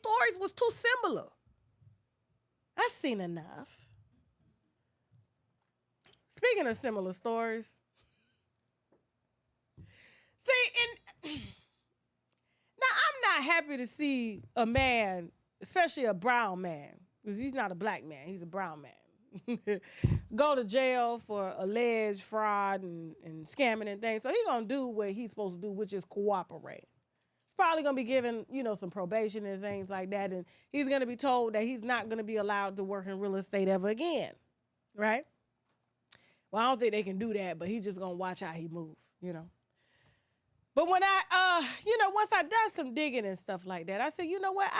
stories was too similar. I've seen enough. Speaking of similar stories, see, and now I'm not happy to see a man, especially a brown man, because he's not a black man, he's a brown man, go to jail for alleged fraud and scamming and things. So he's gonna do what he's supposed to do, which is cooperate. Probably gonna be given, some probation and things like that, and he's gonna be told that he's not gonna be allowed to work in real estate ever again, right? Well, I don't think they can do that, but he's just gonna watch how he moves, But when I, once I done some digging and stuff like that, I said, you know what,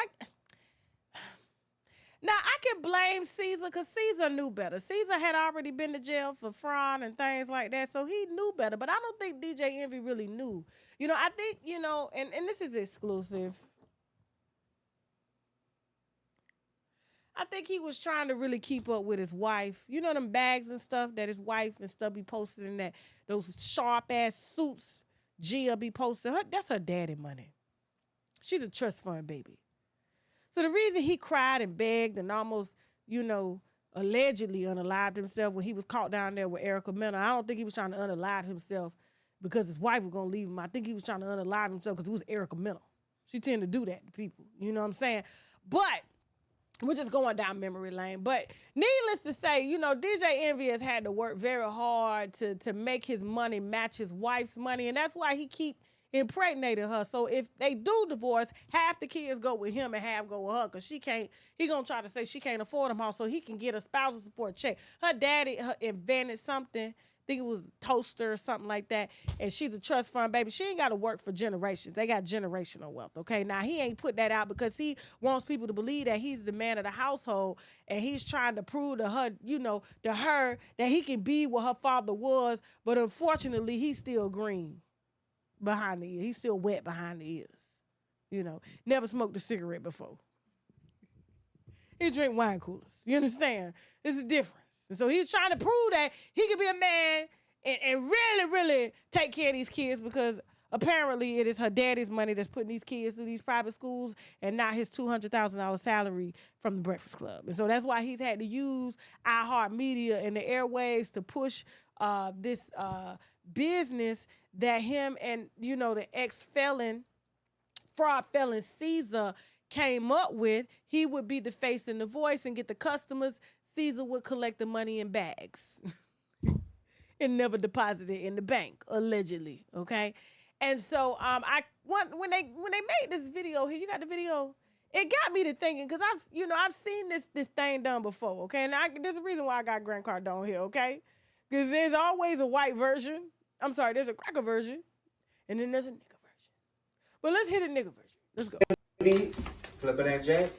now I can blame Caesar because Caesar knew better. Caesar had already been to jail for fraud and things like that, so he knew better. But I don't think DJ Envy really knew. I think, and this is exclusive. I think he was trying to really keep up with his wife. You know them bags and stuff that his wife and stuff be posting in those sharp-ass suits Gia be posting. That's her daddy money. She's a trust fund baby. So the reason he cried and begged and almost, allegedly unalived himself when he was caught down there with Erica Mena, I don't think he was trying to unalive himself because his wife was going to leave him. I think he was trying to unalive himself because it was Erica Mena. She tend to do that to people. You know what I'm saying? But we're just going down memory lane. But needless to say, DJ Envy has had to work very hard to make his money match his wife's money. And that's why he keep impregnating her. So if they do divorce, half the kids go with him and half go with her because he going to try to say she can't afford them all so he can get a spousal support check. Her daddy invented something. I think it was toaster or something like that. And she's a trust fund baby. She ain't got to work for generations. They got generational wealth, okay? Now, he ain't put that out because he wants people to believe that he's the man of the household and he's trying to prove to her, to her that he can be what her father was. But unfortunately, he's still green behind the ears. He's still wet behind the ears. Never smoked a cigarette before. He drink wine coolers. You understand? It's a difference. And so he's trying to prove that he can be a man and really, really take care of these kids because apparently it is her daddy's money that's putting these kids through these private schools and not his $200,000 salary from the Breakfast Club. And so that's why he's had to use iHeartMedia and the airwaves to push this business that him and, the ex-felon, fraud felon Caesar came up with. He would be the face and the voice and get the customers. Caesar would collect the money in bags and never deposit it in the bank, allegedly, okay? And so when they made this video here, you got the video, it got me to thinking, because I've seen this thing done before, okay? And there's a reason why I got Grant Cardone here, okay? Because there's always a white version. I'm sorry, there's a cracker version, and then there's a nigga version. But let's hit a nigga version. Let's go. Flip it and Jack.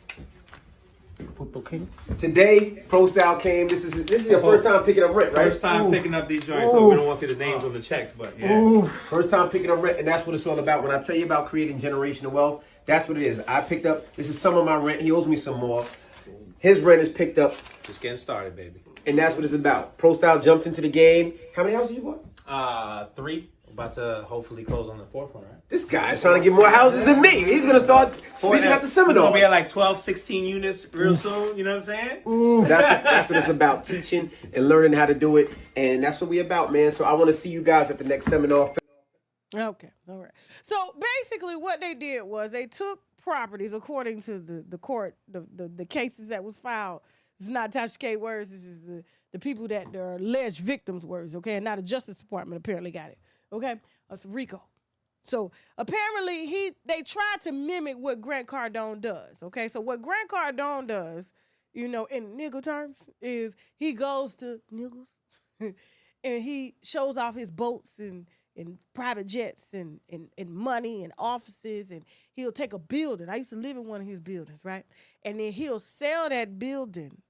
Puto King. Today, Pro Style came. This is your first time picking up rent, right? First time picking up these joints, so we don't want to see the names on the checks, but yeah. Oof. First time picking up rent, and that's what it's all about. When I tell you about creating generational wealth, that's what it is. I picked up, this is some of my rent. He owes me some more. His rent is picked up. Just getting started, baby. And that's what it's about. Pro Style jumped into the game. How many houses you bought? 3. About to hopefully close on the 4th one, right? This guy's trying to get more houses than me. He's going to start speaking at the seminar. We're going to be at like 12, 16 units real soon. You know what I'm saying? Ooh, that's what it's about. Teaching and learning how to do it. And that's what we about, man. So I want to see you guys at the next seminar. Okay, all right. So basically what they did was they took properties according to the court, the cases that was filed. This is not Tasha K words. This is the people that are alleged victims' words, okay? And now the Justice Department apparently got it. Okay, it's RICO. So apparently they tried to mimic what Grant Cardone does. Okay, so what Grant Cardone does, in nigga terms, is he goes to niggles and he shows off his boats and private jets and money and offices, and he'll take a building. I used to live in one of his buildings, right? And then he'll sell that building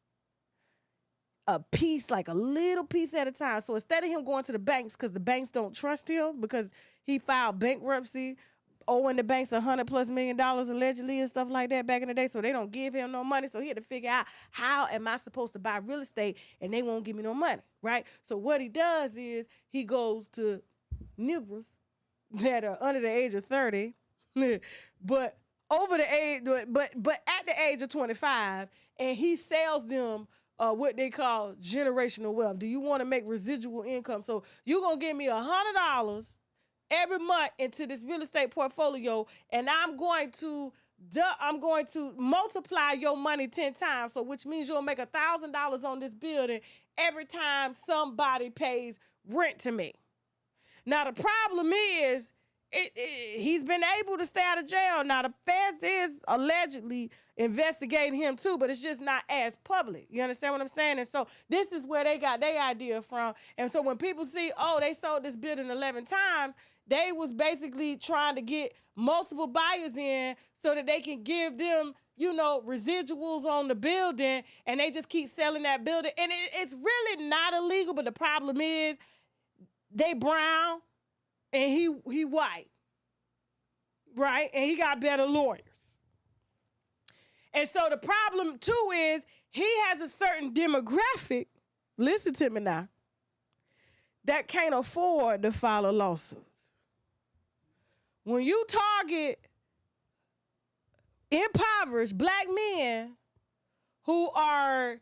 a piece, like a little piece at a time. So instead of him going to the banks, because the banks don't trust him because he filed bankruptcy, owing the banks $100+ million allegedly and stuff like that back in the day, so they don't give him no money. So he had to figure out, how am I supposed to buy real estate and they won't give me no money, right? So what he does is he goes to niggers that are under the age of 30, but over the age, but at the age of 25, and he sells them what they call generational wealth. Do you want to make residual income? So you're gonna give me $100 every month into this real estate portfolio, and I'm going to multiply your money 10 times. So which means you'll make $1,000 on this building every time somebody pays rent to me. Now the problem is, he's been able to stay out of jail. Now the feds is allegedly investigating him too, but it's just not as public. You understand what I'm saying? And so this is where they got their idea from. And so when people see, oh, they sold this building 11 times, they was basically trying to get multiple buyers in so that they can give them, you know, residuals on the building, and they just keep selling that building. And it's really not illegal, but the problem is they brown and he white, right? And he got better lawyers. And so the problem too is he has a certain demographic, listen to me now, that can't afford to file a lawsuit. When you target impoverished black men who are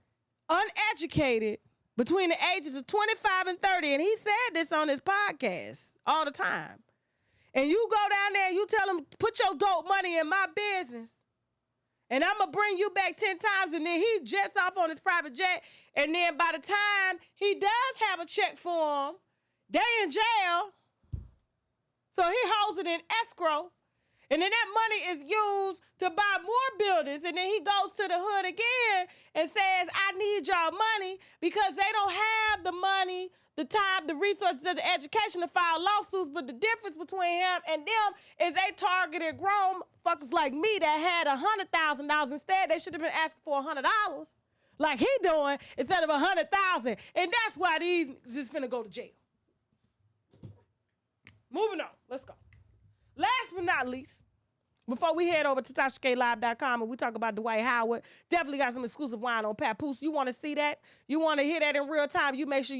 uneducated between the ages of 25 and 30, and he said this on his podcast all the time, and you go down there and you tell him, put your dope money in my business, and I'm going to bring you back 10 times, and then he jets off on his private jet, and then by the time he does have a check for him, they in jail. So he holds it in escrow, and then that money is used to buy more buildings, and then he goes to the hood again and says, I need y'all money, because they don't have the money, the time, the resources, or the education to file lawsuits. But the difference between him and them is they targeted grown fuckers like me that had $100,000. Instead, they should have been asking for $100 like he doing instead of $100,000. And that's why these niggas is finna go to jail. Moving on. Let's go. Last but not least, before we head over to TashaKLive.com and we talk about Dwight Howard, definitely got some exclusive wine on Papoose. You want to see that? You want to hear that in real time? You make sure